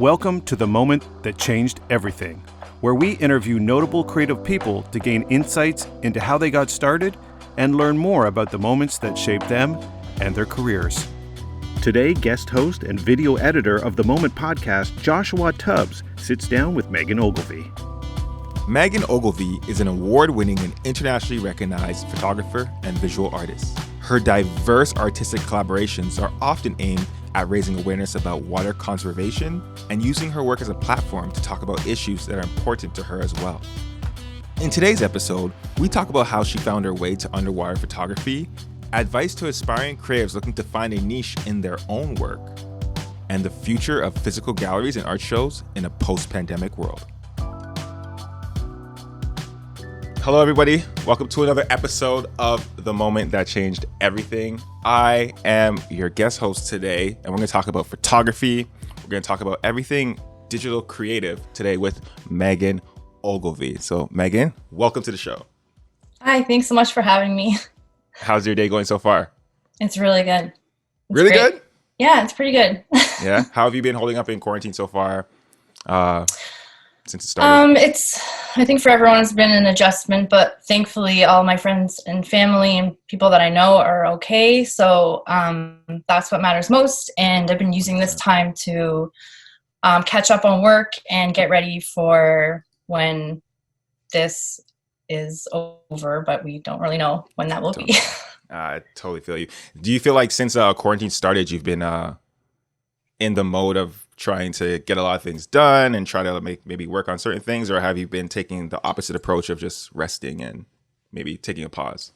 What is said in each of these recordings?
Welcome to the moment that changed everything, where we interview notable creative people to gain insights into how they got started and learn more about the moments that shaped them and their careers. Today, guest host and video editor of the Moment podcast, Joshua Tubbs, sits down with Meaghan Ogilvie. Meaghan Ogilvie is an award-winning and internationally recognized photographer and visual artist. Her diverse artistic collaborations are often aimed at raising awareness about water conservation and using her work as a platform to talk about issues that are important to her as well. In today's episode, we talk about how she found her way to underwater photography, advice to aspiring creatives looking to find a niche in their own work, and the future of physical galleries and art shows in a post-pandemic world. Hello, everybody. Welcome to another episode of The Moment That Changed Everything. I am your guest host today, and we're going to talk about photography. We're going to talk about everything digital creative today with Meaghan Ogilvie. So, Meaghan, welcome to the show. Hi, thanks so much for having me. How's your day going so far? It's really good. Really great. Good? Yeah, it's pretty good. Yeah? How have you been holding up in quarantine so far since it started? I think for everyone it's been an adjustment, but thankfully all my friends and family and people that I know are okay. So that's what matters most. And I've been using this time to catch up on work and get ready for when this is over, but we don't really know when that will be. I totally feel you. Do you feel like since quarantine started, you've been in the mode of trying to get a lot of things done and try to maybe work on certain things, or have you been taking the opposite approach of just resting and maybe taking a pause?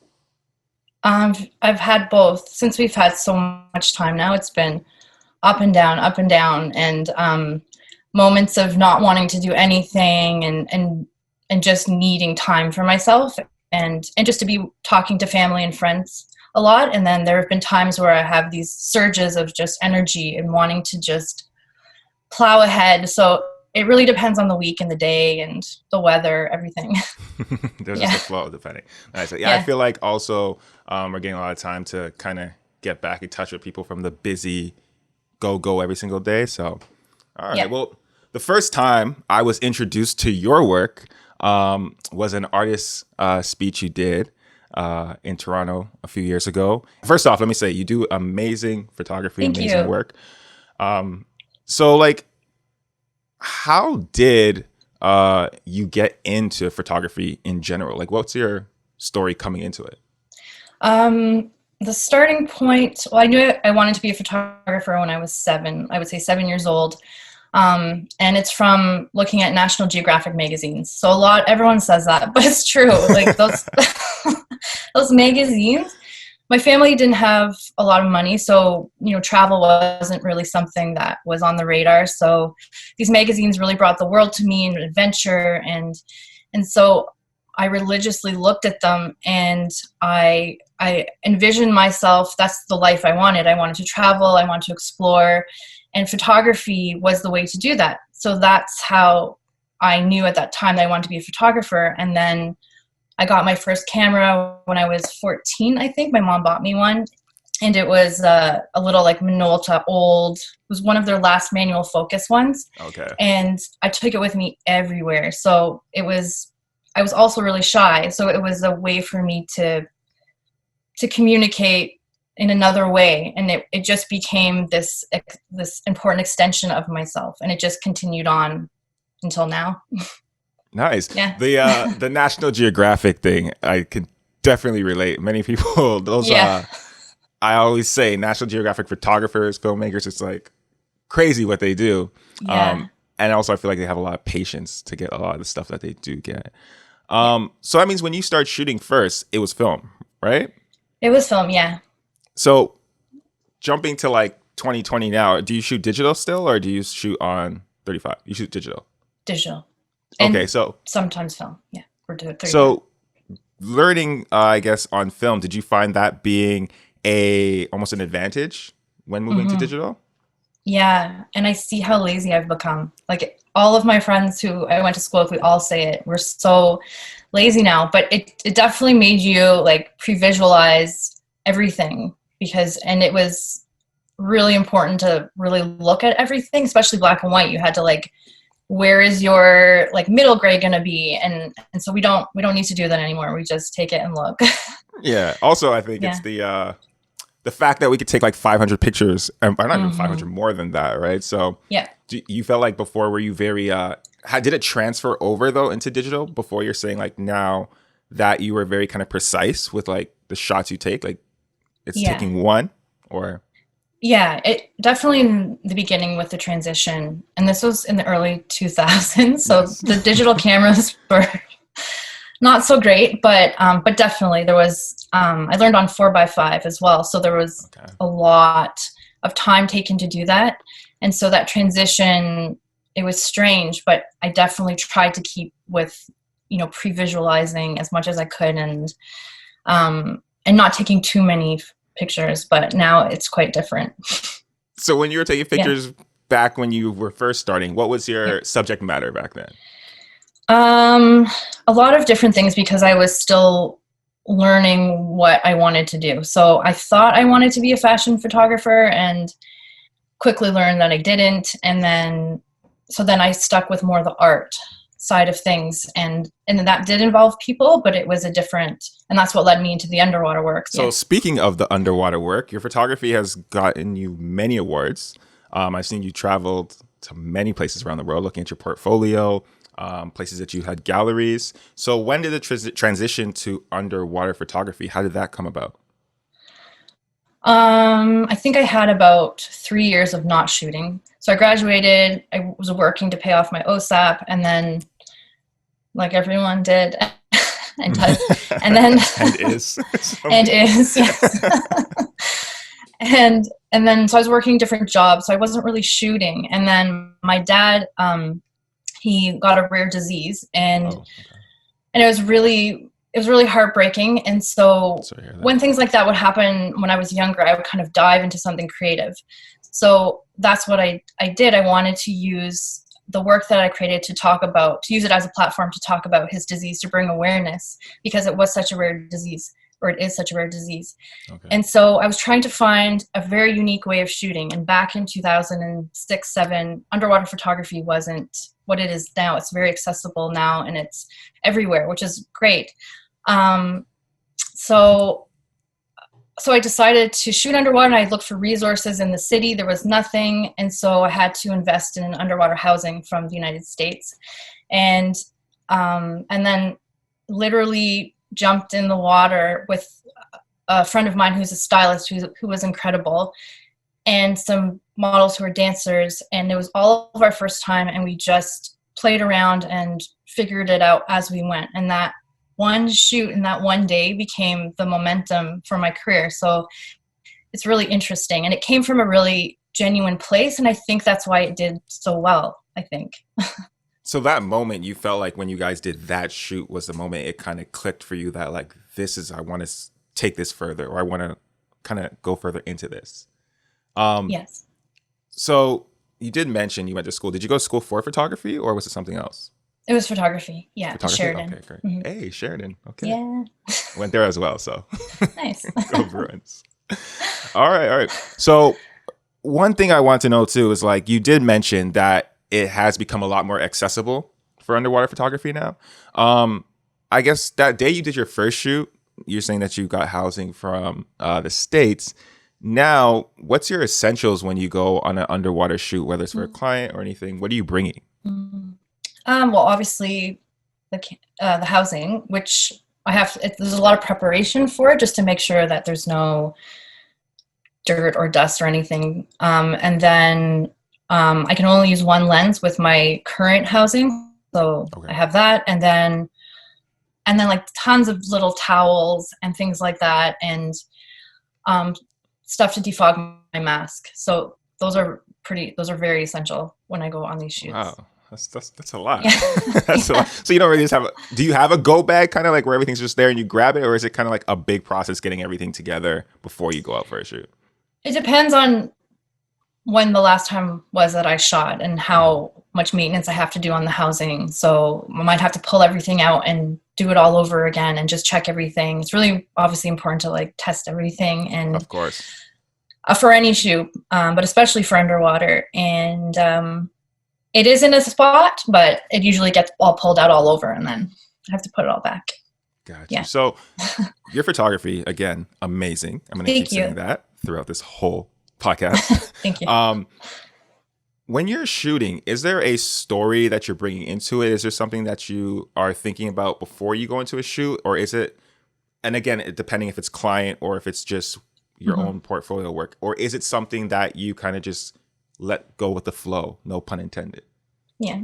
I've had both. Since we've had so much time now, it's been up and down, and moments of not wanting to do anything and just needing time for myself and just to be talking to family and friends a lot. And then there have been times where I have these surges of just energy and wanting to just plow ahead. So it really depends on the week and the day and the weather, everything. There's just a flow depending. Nice. Yeah, I feel like also we're getting a lot of time to kind of get back in touch with people from the busy go every single day. So, all right. Yeah. Well, the first time I was introduced to your work was an artist speech you did in Toronto a few years ago. First off, let me say you do amazing photography, amazing work. So like, how did you get into photography in general? Like, what's your story coming into it? The starting point, well, I knew I wanted to be a photographer when I was 7. I would say 7 years old. And it's from looking at National Geographic magazines. So everyone says that, but it's true. Like those magazines, my family didn't have a lot of money. So, travel wasn't really something that was on the radar. So these magazines really brought the world to me and adventure. And so I religiously looked at them and I envisioned myself, that's the life I wanted. I wanted to travel. I wanted to explore. And photography was the way to do that. So that's how I knew at that time that I wanted to be a photographer. And then I got my first camera when I was 14, I think. My mom bought me one. And it was a little like Minolta old. It was one of their last manual focus ones. Okay. And I took it with me everywhere. So I was also really shy. So it was a way for me to communicate in another way. And it just became this important extension of myself. And it just continued on until now. Nice. Yeah. The National Geographic thing, I can definitely relate. Many people, I always say National Geographic photographers, filmmakers, it's like crazy what they do. Yeah. And also I feel like they have a lot of patience to get a lot of the stuff that they do get. So that means when you start shooting first, it was film, right? It was film, yeah. So jumping to like 2020 now, do you shoot digital still or do you shoot on 35? You shoot digital? Digital. Okay, and so sometimes film. Yeah, we're doing 35. So learning, I guess, on film, did you find that being almost an advantage when moving to digital? Yeah, and I see how lazy I've become. Like all of my friends who I went to school with, we all say it. We're so lazy now, but it definitely made you like pre-visualize everything because, and it was really important to really look at everything, especially black and white. You had to like, where is your like middle gray going to be? And so we don't need to do that anymore. We just take it and look. Yeah. Also, I think it's the fact that we could take like 500 pictures, or not even 500, more than that, right? So yeah. You felt like before, were you very, did it transfer over though into digital before? You're saying like now that you were very kind of precise with like the shots you take, like it's taking one or? Yeah, it definitely in the beginning with the transition, and this was in the early 2000s. So the digital cameras were not so great, but definitely there was, I learned on 4x5 as well. So there was a lot of time taken to do that. And so that transition, it was strange, but I definitely tried to keep with, pre-visualizing as much as I could and not taking too many pictures, but now it's quite different. So when you were taking pictures back when you were first starting, what was your subject matter back then? A lot of different things because I was still learning what I wanted to do. So I thought I wanted to be a fashion photographer and quickly learned that I didn't. And then I stuck with more the art side of things. And that did involve people, but it was and that's what led me into the underwater work. So speaking of the underwater work, your photography has gotten you many awards. I've seen you traveled to many places around the world, looking at your portfolio, places that you had galleries. So when did it transition to underwater photography? How did that come about? I think I had about 3 years of not shooting. So I graduated, I was working to pay off my OSAP, and then like everyone did and does, and then is yes. and then so I was working different jobs, so I wasn't really shooting. And then my dad, he got a rare disease, and it was really heartbreaking. And so when things like that would happen when I was younger, I would kind of dive into something creative. So that's what I did. I wanted to use the work that I created to use it as a platform to talk about his disease, to bring awareness, because it was such a rare disease, or it is such a rare disease. Okay. And so I was trying to find a very unique way of shooting. And back in 2006-07, underwater photography wasn't what it is now. It's very accessible now, and it's everywhere, which is great. So I decided to shoot underwater, and I looked for resources in the city. There was nothing. And so I had to invest in underwater housing from the United States. And then literally jumped in the water with a friend of mine who's a stylist who was incredible, and some models who were dancers. And it was all of our first time, and we just played around and figured it out as we went. And that one shoot in that one day became the momentum for my career. So it's really interesting. And it came from a really genuine place. And I think that's why it did so well, I think. So that moment you felt like when you guys did that shoot was the moment it kind of clicked for you that like, I want to take this further, or I want to kind of go further into this. Yes. So you did mention you went to school. Did you go to school for photography, or was it something else? It was photography. Yeah. Photography? Sheridan. Okay, great. Mm-hmm. Hey, Sheridan. Okay. Yeah. Went there as well. So nice. Go Bruins. All right. So one thing I want to know too is like, you did mention that it has become a lot more accessible for underwater photography now. I guess that day you did your first shoot, you're saying that you got housing from the States. Now, what's your essentials when you go on an underwater shoot, whether it's for a client or anything? What are you bringing? Well, obviously the housing, which there's a lot of preparation for it just to make sure that there's no dirt or dust or anything. And then I can only use one lens with my current housing. So I have that. And then like tons of little towels and things like that, and stuff to defog my mask. So those are very essential when I go on these shoots. Wow. That's a lot. Yeah. That's a lot. So you don't really just do you have a go bag kind of like where everything's just there and you grab it, or is it kind of like a big process getting everything together before you go out for a shoot? It depends on when the last time was that I shot and how much maintenance I have to do on the housing. So I might have to pull everything out and do it all over again and just check everything. It's really obviously important to like test everything. And of course. for any shoot, but especially for underwater. And it is in a spot, but it usually gets all pulled out all over, and then I have to put it all back. Gotcha. Yeah. So your photography, again, amazing. I'm going to keep saying that throughout this whole podcast. Thank you. When you're shooting, is there a story that you're bringing into it? Is there something that you are thinking about before you go into a shoot? Or is it, and again, depending if it's client or if it's just your own portfolio work, or is it something that you kind of just let go with the flow? No pun intended. Yeah.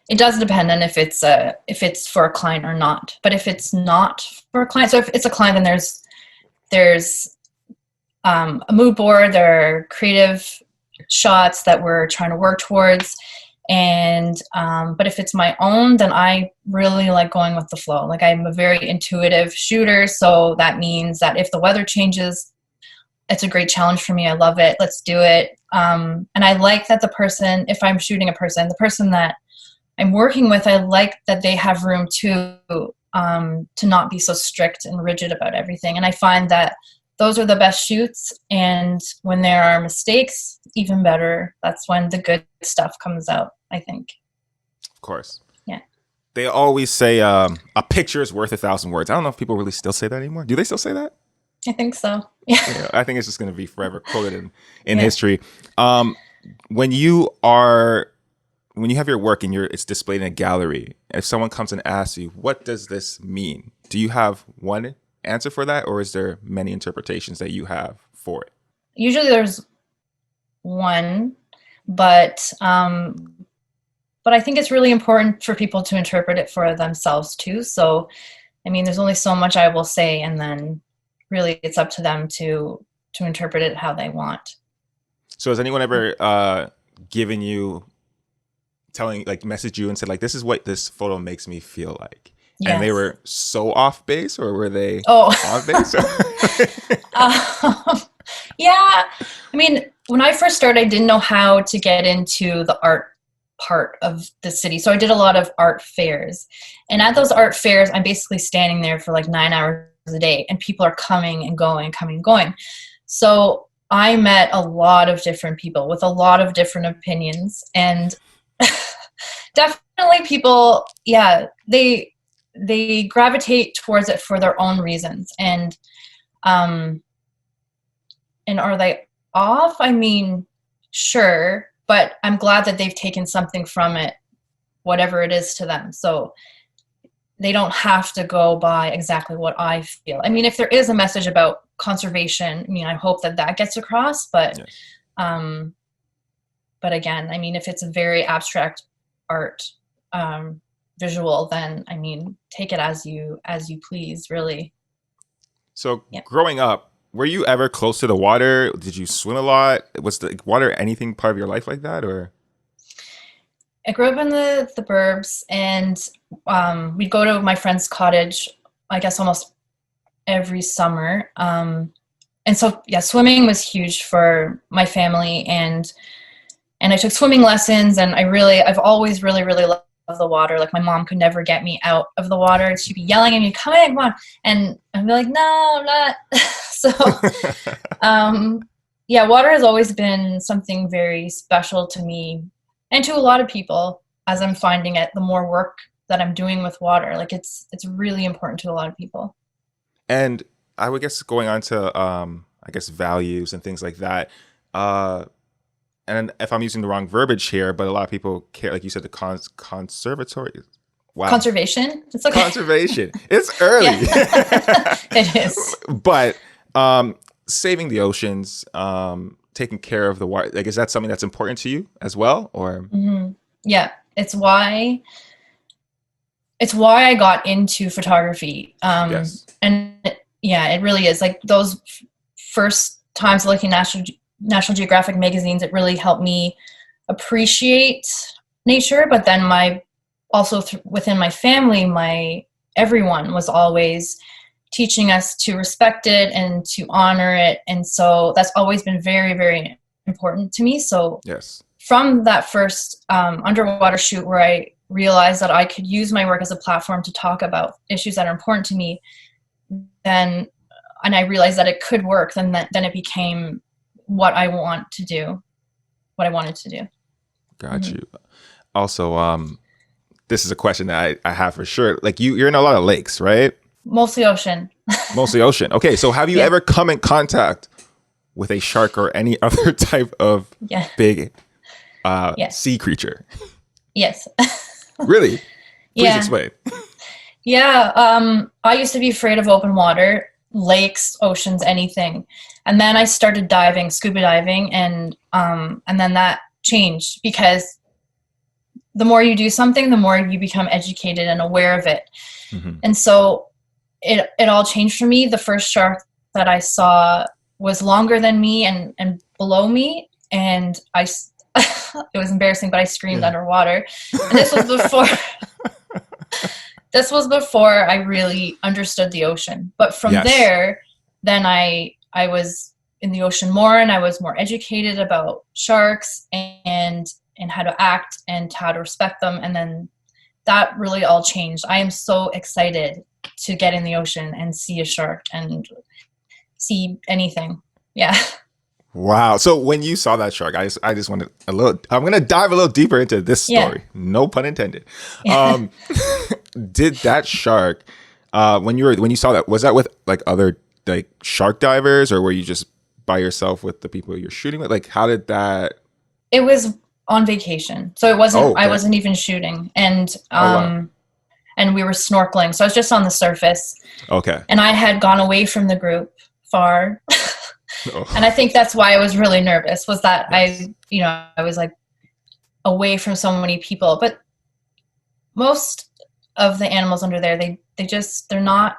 It does depend on if it's for a client or not. But if it's not for a client, so if it's a client, then there's a mood board, there are creative shots that we're trying to work towards. And but if it's my own, then I really like going with the flow. Like, I'm a very intuitive shooter, so that means that if the weather changes, it's a great challenge for me. I love it. Let's do it. And I like that the person, if I'm shooting the person that I'm working with, I like that they have room to not be so strict and rigid about everything. And I find that those are the best shoots. And when there are mistakes, even better. That's when the good stuff comes out, I think. Of course. Yeah. They always say a picture is worth 1,000 words. I don't know if people really still say that anymore. Do they still say that? I think so. Yeah. I think it's just going to be forever quoted in history. When you have your work and it's displayed in a gallery, if someone comes and asks you, what does this mean? Do you have one answer for that, or is there many interpretations that you have for it? Usually there's one, but I think it's really important for people to interpret it for themselves too. So, I mean, there's only so much I will say, and then really it's up to them to interpret it how they want. So has anyone ever given you, messaged you and said, like, this is what this photo makes me feel like? Yes. And they were so off base, or were they on base? Yeah. I mean, when I first started, I didn't know how to get into the art part of the city. So I did a lot of art fairs. And at those art fairs, I'm basically standing there for like 9 hours a day, and people are coming and going, coming and going. So I met a lot of different people with a lot of different opinions. And definitely people, they gravitate towards it for their own reasons. And are they off? I mean, sure, but I'm glad that they've taken something from it, whatever it is to them. So they don't have to go by exactly what I feel. I mean, if there is a message about conservation, I mean, I hope that gets across, but yes. But again, I mean, if it's a very abstract art, visual, then I mean, take it as you please, really. So growing up, were you ever close to the water? Did you swim a lot? Was the water anything part of your life like that, or? I grew up in the burbs, and we'd go to my friend's cottage, I guess, almost every summer. And so swimming was huge for my family, and I took swimming lessons, and I've always really, really loved the water. Like, my mom could never get me out of the water. She'd be yelling at me, come on. And I'd be like, no, I'm not. So, water has always been something very special to me and to a lot of people, as I'm finding it, the more work that I'm doing with water. Like, it's really important to a lot of people. And I would guess going on to, values and things like that, and if I'm using the wrong verbiage here, but a lot of people care, like you said, the conservatory. Wow. Conservation? It's okay. Conservation. It's early. It is. But saving the oceans, taking care of the water, like, is that something that's important to you as well, or? Mm-hmm. Yeah, it's why I got into photography. Yes. And it really is. Like, those first times looking at National Geographic magazines, it really helped me appreciate nature. But then within my family, everyone was always teaching us to respect it and to honor it. And so that's always been very, very important to me. So yes. From that first underwater shoot, where I realized that I could use my work as a platform to talk about issues that are important to me, then I realized that it could work, then it became what I wanted to do. Got you. Also, this is a question that I have for sure. Like you're in a lot of lakes, right? Mostly ocean. Mostly ocean. Okay, so have you ever come in contact with a shark or any other type of big sea creature? Yes. Really? Please explain. Yeah. I used to be afraid of open water, lakes, oceans, anything. And then I started diving, scuba diving, and then that changed, because the more you do something, the more you become educated and aware of it. Mm-hmm. And so it all changed for me. The first shark that I saw was longer than me and below me, and it was embarrassing, but I screamed underwater. And this was before this was before I really understood the ocean. But from there, then I was in the ocean more, and I was more educated about sharks and how to act and how to respect them. And then that really all changed. I am so excited to get in the ocean and see a shark and see anything. Yeah. Wow. So when you saw that shark, I just wanted I'm going to dive a little deeper into this story. Yeah. No pun intended. Did that shark, when you saw that, was that with like other like shark divers, or were you just by yourself with the people you're shooting with? Like, how did that? It was on vacation. So it wasn't, I wasn't even shooting. And, and we were snorkeling. So I was just on the surface. Okay. And I had gone away from the group far. And I think that's why I was really nervous, was that I was like away from so many people. But most of the animals under there, they're not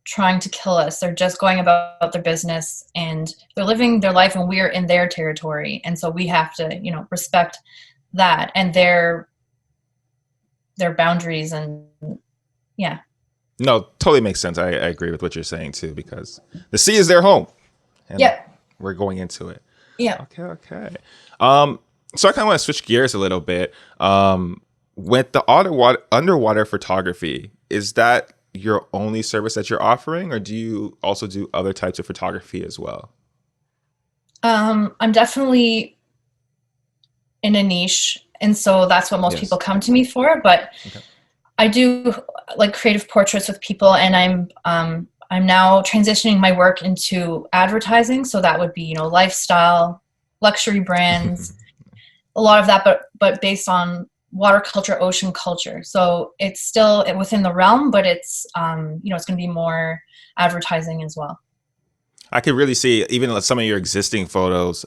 trying to kill us. They're just going about their business, and they're living their life, and we're in their territory. And so we have to, respect that and their boundaries. And yeah. No, totally makes sense. I agree with what you're saying too, because the sea is their home. And we're going into it. Yeah. Okay. So I kind of want to switch gears a little bit. With the underwater photography, is that your only service that you're offering, or do you also do other types of photography as well? I'm definitely in a niche, and so that's what most people come to me for. But I do like creative portraits with people, and I'm now transitioning my work into advertising. So that would be, lifestyle, luxury brands, a lot of that, but based on water culture, ocean culture. So it's still within the realm, but it's, it's going to be more advertising as well. I could really see, even some of your existing photos,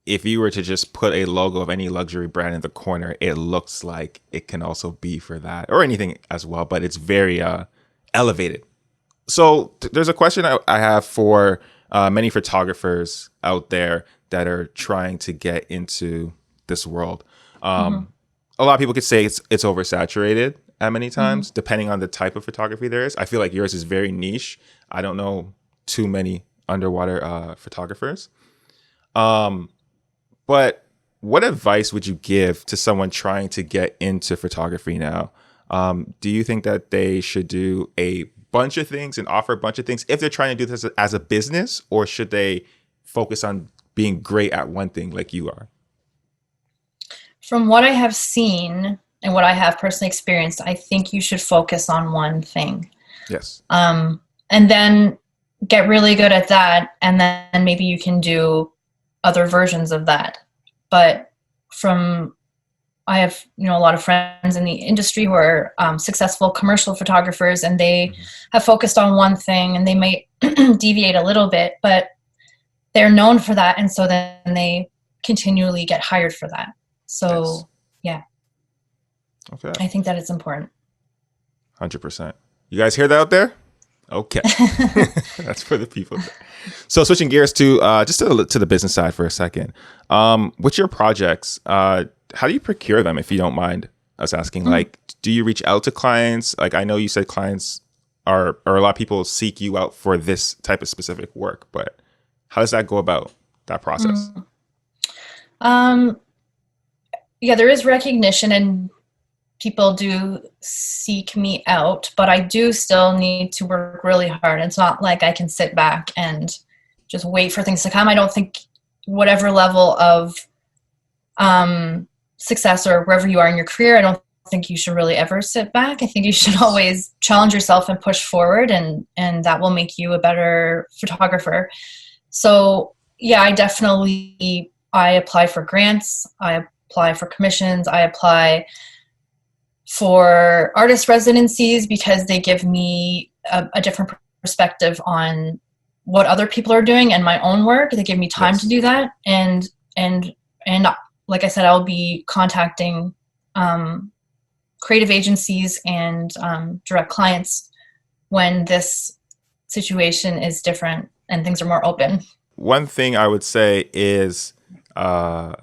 if you were to just put a logo of any luxury brand in the corner, it looks like it can also be for that, or anything as well, but it's very elevated. So there's a question I have for many photographers out there that are trying to get into this world. A lot of people could say it's oversaturated at many times, depending on the type of photography there is. I feel like yours is very niche. I don't know too many underwater photographers. But what advice would you give to someone trying to get into photography now? Do you think that they should do a bunch of things and offer a bunch of things if they're trying to do this as a business, or should they focus on being great at one thing like you are? From what I have seen and what I have personally experienced, I think you should focus on one thing. Yes. And then get really good at that, and then maybe you can do other versions of that. But I have, a lot of friends in the industry who are successful commercial photographers, and they have focused on one thing, and they may deviate a little bit, but they're known for that. And so then they continually get hired for that. So, Okay. I think that it's important. 100%. You guys hear that out there? Okay. That's for the people. So switching gears to just to the business side for a second. With your projects, how do you procure them, if you don't mind us asking? Like, do you reach out to clients? Like, I know you said clients or a lot of people seek you out for this type of specific work, but how does that go about, that process? Yeah, there is recognition, and people do seek me out, but I do still need to work really hard. It's not like I can sit back and just wait for things to come. I don't think whatever level of success or wherever you are in your career, I don't think you should really ever sit back. I think you should always challenge yourself and push forward, and that will make you a better photographer. So yeah, I apply for grants, I apply for commissions, I apply for artist residencies because they give me a different perspective on what other people are doing and my own work. They give me time to do that. And like I said, I'll be contacting creative agencies and direct clients when this situation is different and things are more open. One thing I would say is a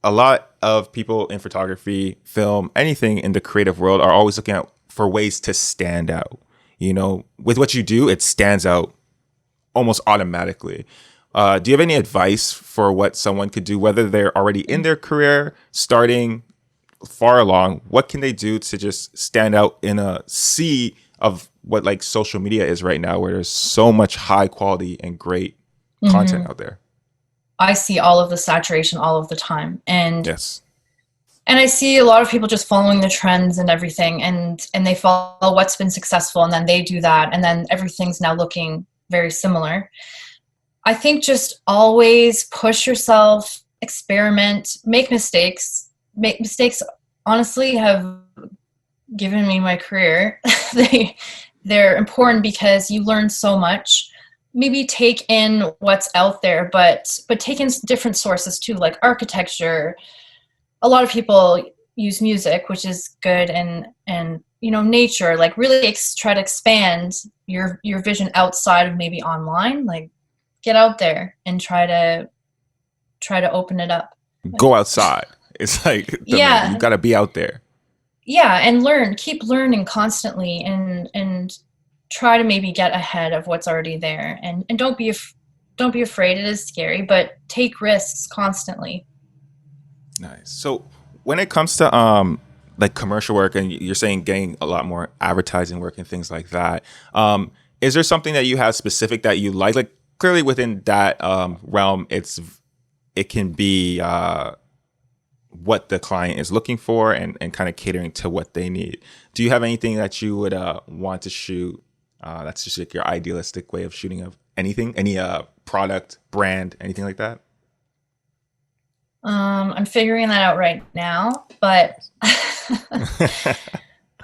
lot of people in photography, film, anything in the creative world are always looking out for ways to stand out. You know, with what you do, it stands out almost automatically. Do you have any advice for what someone could do, whether they're already in their career, starting far along? What can they do to just stand out in a sea of what like social media is right now, where there's so much high quality and great content out there? I see all of the saturation all of the time. And yes. And I see a lot of people just following the trends and everything, and they follow what's been successful, and then they do that, and then everything's now looking very similar. I think just always push yourself, experiment, make mistakes. Make mistakes, honestly, have given me my career. They're important because you learn so much. Maybe take in what's out there, but take in different sources too, like architecture. A lot of people use music, which is good, and you know, nature. Like really try to expand your vision outside of maybe online. Like get out there and try to open it up. Go outside. It's like you got to be out there. Yeah, and learn. Keep learning constantly, and try to maybe get ahead of what's already there. And don't be afraid. It is scary, but take risks constantly. Nice. So when it comes to like commercial work, and you're saying getting a lot more advertising work and things like that, is there something that you have specific that you like? Like clearly within that realm, it can be what the client is looking for and kind of catering to what they need. Do you have anything that you would want to shoot? That's just like your idealistic way of shooting of anything, any product, brand, anything like that? I'm figuring that out right now, but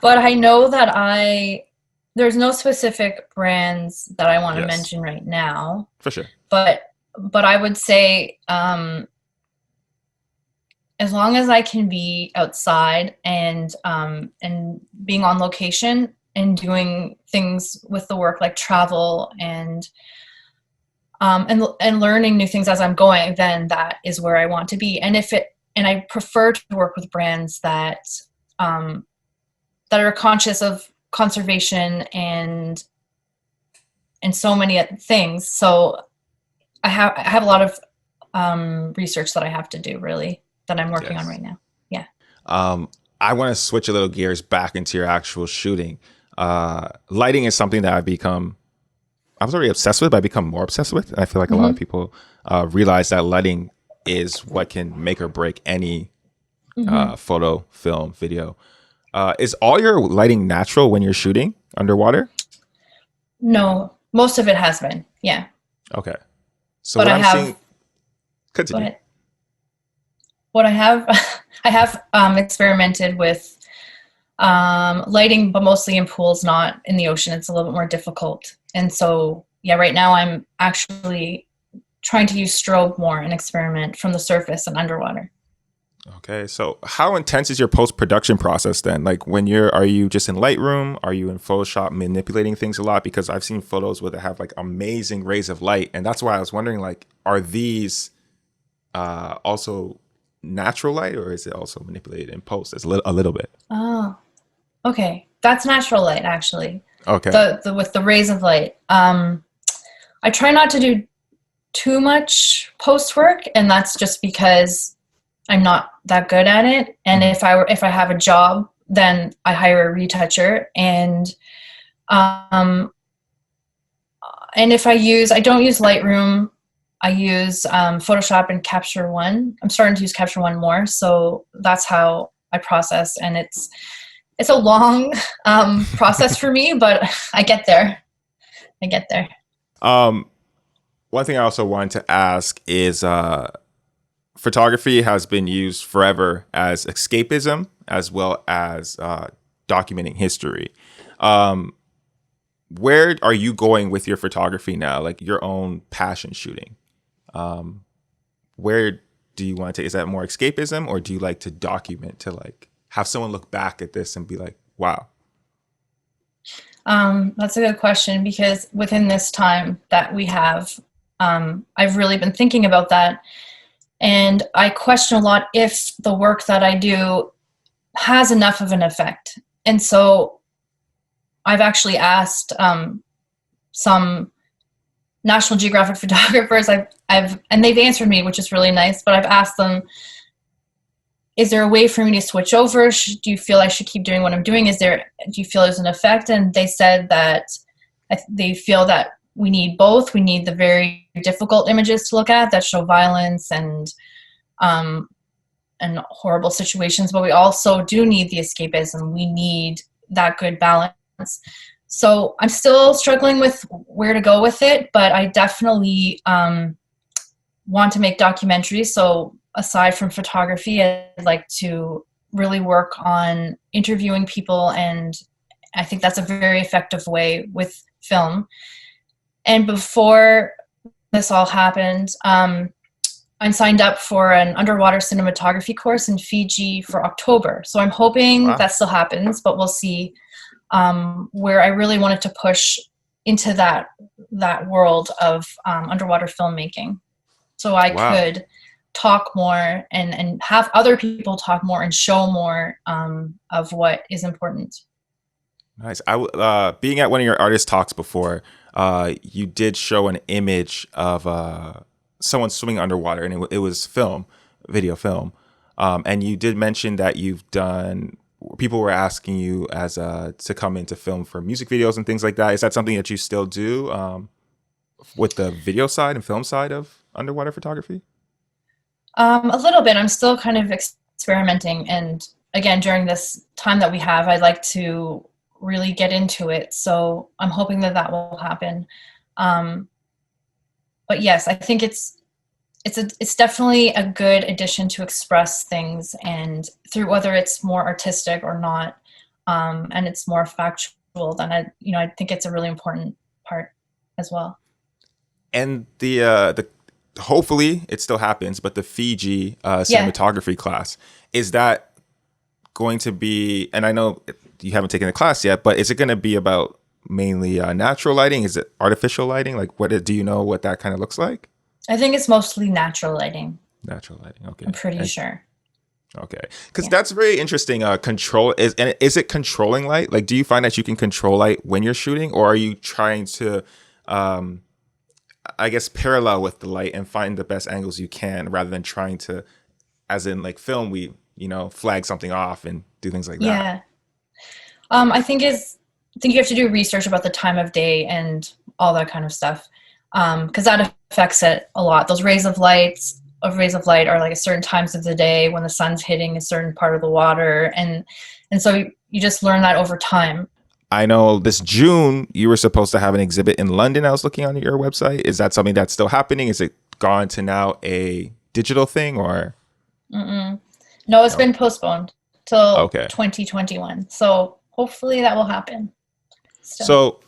but I know that there's no specific brands that I want to mention right now. For sure. But I would say as long as I can be outside and being on location and doing things with the work like travel and learning new things as I'm going, then that is where I want to be. And I prefer to work with brands that are conscious of conservation and so many things. So I have a lot of research that I have to do, really, that I'm working on right now. Yeah. I want to switch a little gears back into your actual shooting. Lighting is something that I was already obsessed with, but I become more obsessed with. And I feel like a lot of people realize that lighting is what can make or break any photo, film, video. Is all your lighting natural when you're shooting underwater? No, most of it has been. Yeah. Okay. So but what I'm seeing. Continue. What I have experimented with lighting, but mostly in pools, not in the ocean. It's a little bit more difficult. And so, yeah, right now I'm actually trying to use strobe more and experiment from the surface and underwater. Okay. So how intense is your post-production process then? Like are you just in Lightroom? Are you in Photoshop manipulating things a lot? Because I've seen photos where they have like amazing rays of light. And that's why I was wondering, like, are these also natural light, or is it also manipulated in post? It's a little bit. Oh, okay. That's natural light, actually. Okay. The with the rays of light. I try not to do too much post work, and that's just because I'm not that good at it. And if I have a job then I hire a retoucher. And if I don't use Lightroom, I use Photoshop and Capture One. I'm starting to use Capture One more, so that's how I process. And it's a long process for me, but I get there. One thing I also wanted to ask is photography has been used forever as escapism as well as documenting history. Where are you going with your photography now? Like your own passion shooting? Where do you want to, is that more escapism, or do you like to document, to like have someone look back at this and be like, wow? That's a good question, because within this time that we have, I've really been thinking about that. And I question a lot if the work that I do has enough of an effect. And so I've actually asked some National Geographic photographers, and they've answered me, which is really nice, but I've asked them, is there a way for me to switch over? Do you feel I should keep doing what I'm doing? Do you feel there's an effect? And they said that they feel that we need both. We need the very difficult images to look at that show violence and horrible situations, but we also do need the escapism. We need that good balance. So I'm still struggling with where to go with it, but I definitely want to make documentaries. So aside from photography, I'd like to really work on interviewing people, and I think that's a very effective way with film. And before this all happened, I signed up for an underwater cinematography course in Fiji for October. So I'm hoping that still happens, but we'll see. Where I really wanted to push into that world of underwater filmmaking, so I could talk more and have other people talk more and show more of what is important. Nice. Being at one of your artist talks before, you did show an image of someone swimming underwater, and it was video film. And you did mention that people were asking you to come into film for music videos and things like that. Is that something that you still do with the video side and film side of underwater photography? A little bit. I'm still kind of experimenting. And again, during this time that we have, I'd like to really get into it. So I'm hoping that will happen. But yes, I think it's definitely a good addition to express things, and through whether it's more artistic or not, and it's more factual, then I think it's a really important part as well. And the hopefully it still happens, but the Fiji cinematography class, is that going to be, and I know you haven't taken the class yet, but is it going to be about mainly natural lighting? Is it artificial lighting? Like, do you know what that kind of looks like? I think it's mostly natural lighting. Natural lighting, okay. I'm pretty sure. Okay, because that's very interesting. Is it controlling light? Like, do you find that you can control light when you're shooting, or are you trying to, I guess, parallel with the light and find the best angles you can, rather than trying to, as in like film, we flag something off and do things like that? Yeah, I think you have to do research about the time of day and all that kind of stuff, because that affects it a lot. Those rays of light are like at certain times of the day when the sun's hitting a certain part of the water, and so you just learn that over time. I know this June you were supposed to have an exhibit in London. I was looking on your website. Is that something that's still happening? Is it gone to now a digital thing, or? No, it's been postponed till 2021. So hopefully that will happen. So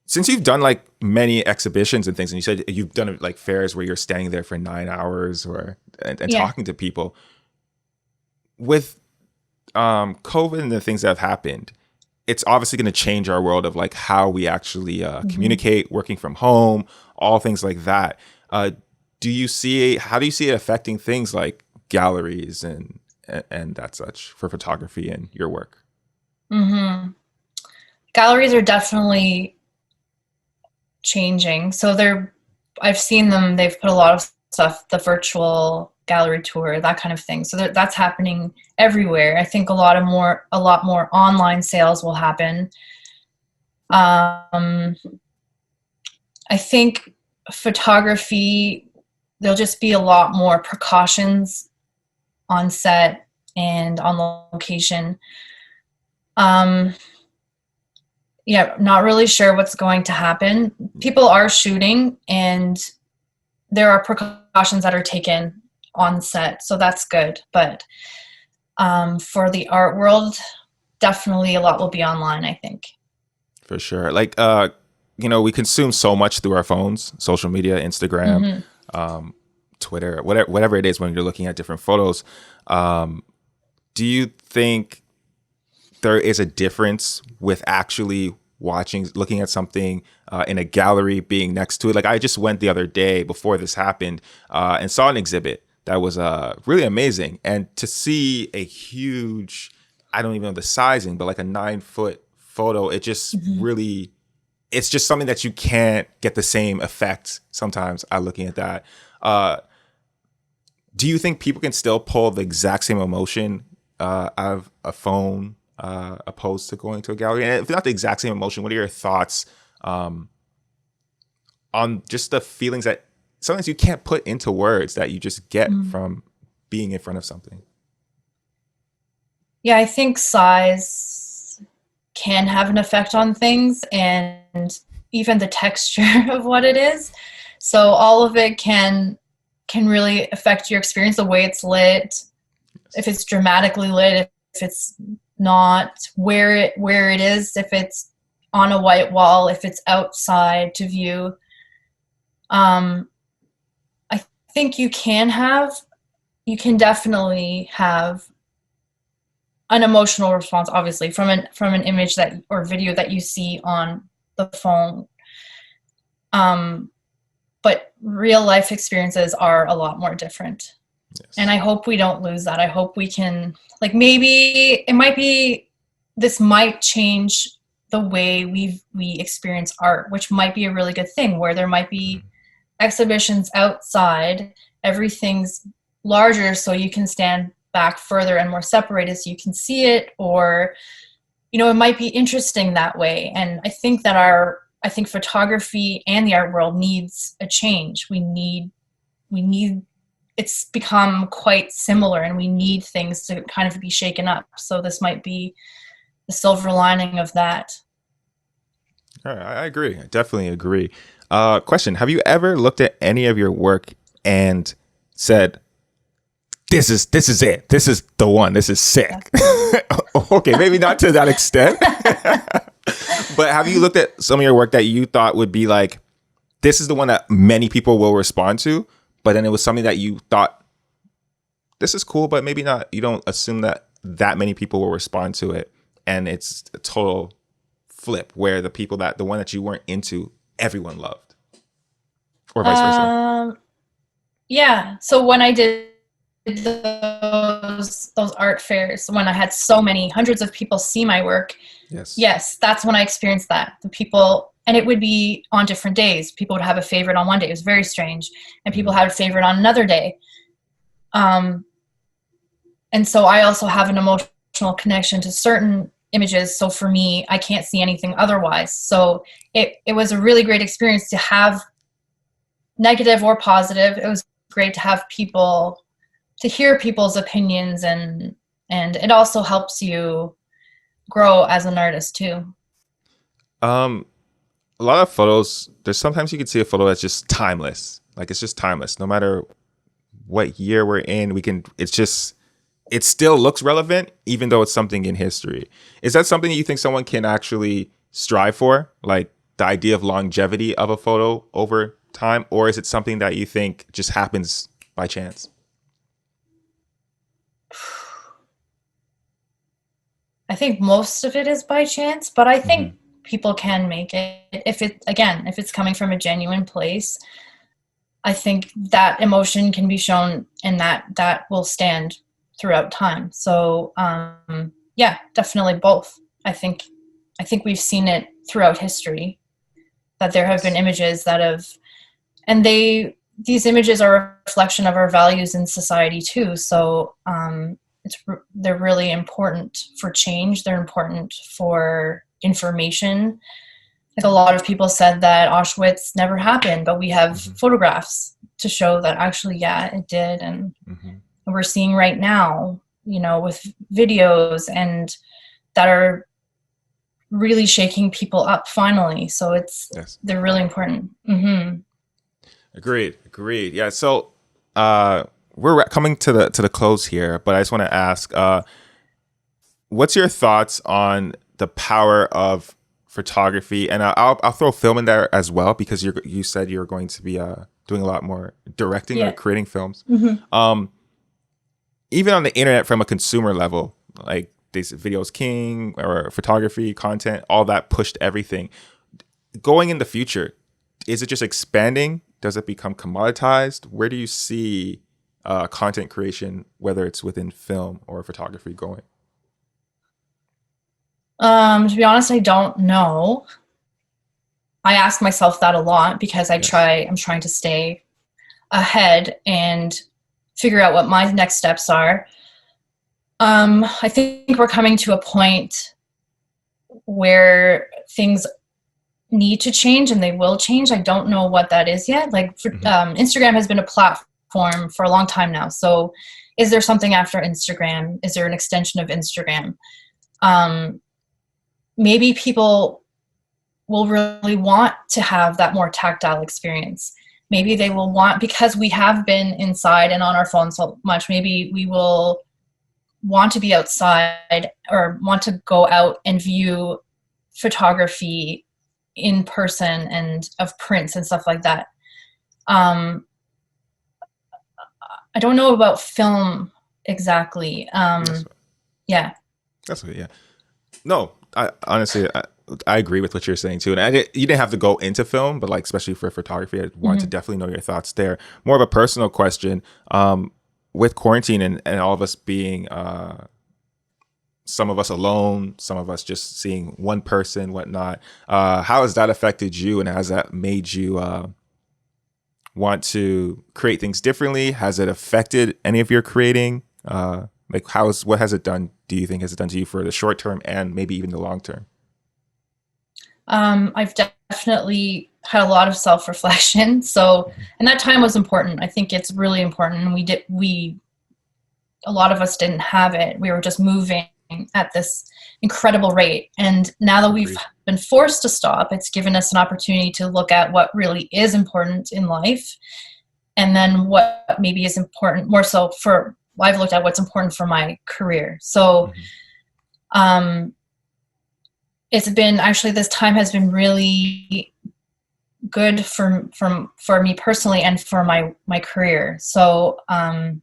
since you've done like many exhibitions and things, and you said you've done like fairs where you're standing there for 9 hours and talking to people, with COVID and the things that have happened, it's obviously going to change our world of like how we actually communicate, working from home, all things like that. How do you see it affecting things like galleries and that such for photography and your work? Galleries are definitely changing. So I've seen them, they've put a lot of stuff, the virtual gallery tour, that kind of thing. So that's happening everywhere. I think a lot more online sales will happen. I think photography, there'll just be a lot more precautions on set and on location. Yeah, not really sure what's going to happen. People are shooting, and there are precautions that are taken on set, so that's good. But for the art world, definitely a lot will be online, I think. For sure. Like, we consume so much through our phones, social media, Instagram, Twitter, whatever it is when you're looking at different photos. Do you think there is a difference with actually looking at something in a gallery, being next to it? Like, I just went the other day before this happened and saw an exhibit that was really amazing. And to see a huge, I don't even know the sizing, but like a 9-foot photo, it just really, it's just something that you can't get the same effect sometimes looking at that. Do you think people can still pull the exact same emotion out of a phone opposed to going to a gallery? And if not the exact same emotion, what are your thoughts on just the feelings that sometimes you can't put into words that you just get from being in front of something? Yeah, I think size can have an effect on things, and even the texture of what it is. So all of it can really affect your experience, the way it's lit, if it's dramatically lit, if it's not, where it is, if it's on a white wall, if it's outside to view. I think you can definitely have an emotional response, obviously, from an image or video that you see on the phone. But real life experiences are a lot more different. Yes. And I hope we don't lose that. I hope we can, like, maybe this might change the way we experience art, which might be a really good thing, where there might be exhibitions outside, everything's larger so you can stand back further and more separated so you can see it, or, it might be interesting that way. And I think photography and the art world needs a change. We need it's become quite similar, and we need things to kind of be shaken up. So this might be the silver lining of that. All right, I agree. I definitely agree. Question: have you ever looked at any of your work and said, "This is it. This is the one. This is sick." Okay, maybe not to that extent, but have you looked at some of your work that you thought would be like, "This is the one that many people will respond to," but then it was something that you thought, "This is cool," but maybe not. You don't assume that many people will respond to it, and it's a total flip where the one that you weren't into, everyone loved, or vice versa. Yeah. So when I did those art fairs, when I had so many hundreds of people see my work, yes, that's when I experienced that. The people, and it would be on different days. People would have a favorite on one day. It was very strange, and people had a favorite on another day. And so I also have an emotional connection to certain images. So for me, I can't see anything otherwise. So it was a really great experience to have, negative or positive. It was great to have to hear people's opinions, and it also helps you grow as an artist too. A lot of photos, there's sometimes you can see a photo that's just timeless. Like, it's just timeless. No matter what year we're in, it still looks relevant, even though it's something in history. Is that something you think someone can actually strive for? Like, the idea of longevity of a photo over time? Or is it something that you think just happens by chance? I think most of it is by chance, but I think people can make it if it's coming from a genuine place. I think that emotion can be shown, and that will stand throughout time. So yeah, definitely both. I think we've seen it throughout history, that there have been images that have, and they these images are a reflection of our values in society too. So they're really important for change. They're important for information. Like a lot of people said that Auschwitz never happened, but we have photographs to show that actually, yeah, it did. And we're seeing right now, you know, with videos and that are really shaking people up finally. So they're really important. Agreed. Yeah. So we're coming to the close here, but I just want to ask, what's your thoughts on the power of photography? And I'll throw film in there as well, because you said you're going to be doing a lot more directing or creating films. Even on the internet, from a consumer level, like this videos king or photography content, all that pushed everything. Going in the future, is it just expanding? Does it become commoditized? Where do you see content creation, whether it's within film or photography, going? To be honest, I don't know. I ask myself that a lot because I'm trying to stay ahead and figure out what my next steps are. I think we're coming to a point where things need to change, and they will change. I don't know what that is yet. Like Instagram has been a platform for a long time now. So is there something after Instagram? Is there an extension of Instagram? Maybe people will really want to have that more tactile experience. Maybe they will want, because we have been inside and on our phones so much, maybe we will want to be outside or want to go out and view photography in person and of prints and stuff like that. I don't know about film exactly. Yeah. That's okay. Yeah. No, I honestly, I agree with what you're saying too. And you didn't have to go into film, but like, especially for photography, I wanted to definitely know your thoughts there. More of a personal question, with quarantine and all of us being, some of us alone, some of us just seeing one person, whatnot. How has that affected you, and has that made you want to create things differently? Has it affected any of your creating? Like, what has it done? Do you think has it done to you for the short term and maybe even the long term? I've definitely had a lot of self-reflection. So, and that time was important. I think it's really important. And a lot of us didn't have it. We were just moving at this incredible rate. And now that we've been forced to stop, it's given us an opportunity to look at what really is important in life. And then what maybe is important more so I've looked at what's important for my career. So, it's been actually, this time has been really good for me personally and for my career. So, I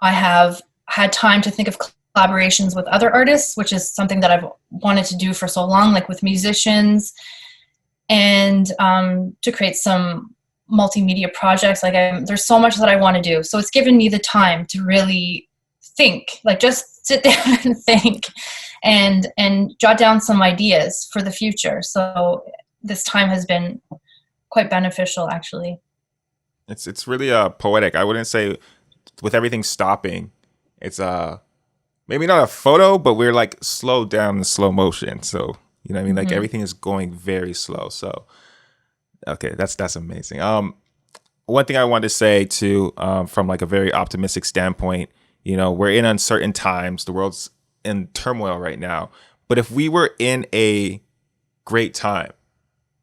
have had time to think of collaborations with other artists, which is something that I've wanted to do for so long, like with musicians, and to create some multimedia projects. Like there's so much that I want to do. So it's given me the time to really think, like just sit down and think and jot down some ideas for the future. So this time has been quite beneficial, actually. It's really poetic. I wouldn't say with everything stopping, it's maybe not a photo, but we're like slowed down in slow motion. So, you know what I mean? Like everything is going very slow. So, okay, that's amazing. One thing I wanted to say too, from like a very optimistic standpoint, you know, we're in uncertain times. The world's in turmoil right now. But if we were in a great time,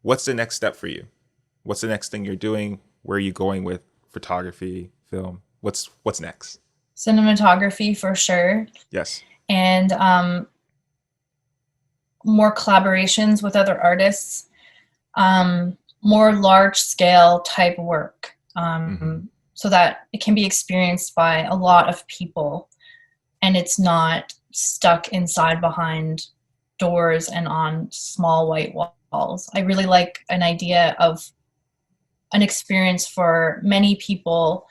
what's the next step for you? What's the next thing you're doing? Where are you going with photography, film? What's next? Cinematography for sure. Yes. And more collaborations with other artists, more large scale type work, so that it can be experienced by a lot of people and it's not stuck inside behind doors and on small white walls. I really like an idea of an experience for many people,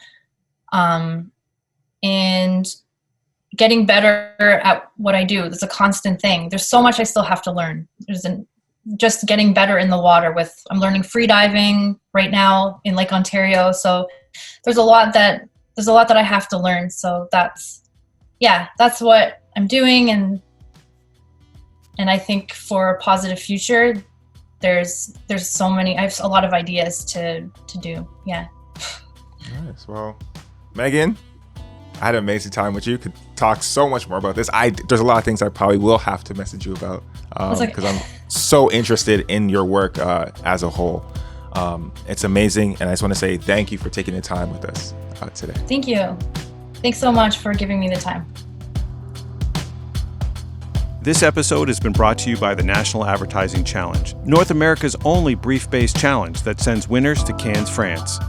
and getting better at what I do. It's a constant thing. There's so much I still have to learn. just getting better in the water. I'm learning free diving right now in Lake Ontario. So there's a lot that I have to learn. So that's what I'm doing. And I think for a positive future, there's so many, I have a lot of ideas to do. Yeah. Nice. Well, Meaghan, I had an amazing time with you. Could talk so much more about this. There's a lot of things I probably will have to message you about because I'm so interested in your work as a whole. It's amazing, and I just want to say thank you for taking the time with us today. Thank you. Thanks so much for giving me the time. This episode has been brought to you by the National Advertising Challenge, North America's only brief-based challenge that sends winners to Cannes, France.